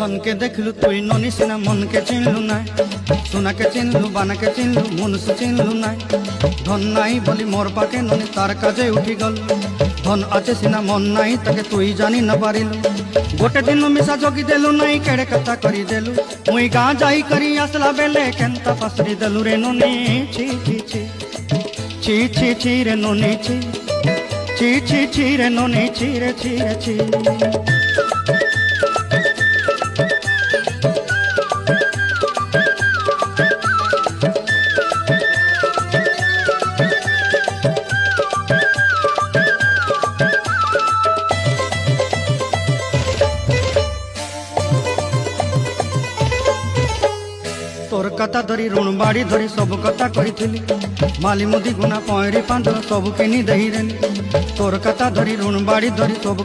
धन के देखलु तुई ननी सिना मन के चिन्हलु ना सोना के चिन्हलु बाना के चिन्हलु मनुष्य चिन्हलु ना धन नाई बोली मोर पाके ननी तार काजे उठी गल धन आचे सिना मन नाई ताके तुई जानी न पारिलु गोटे दिन मिसा जोगी देलु नाई केड़े कथा करी देलु मुई गाँ जाई करी आसला बेले केंता पसरी देलु रे ननी छी छी छी छी छी छी रे ननी छी छी छी छी रे ननी छी रे छी रे छी तोर कथा धरी ऋण बाड़ी धरी सब कथा करी माली मुदी गुना पयरी पांच सब किनी दही तोर कथा धरी ऋण बाड़ी धरी सब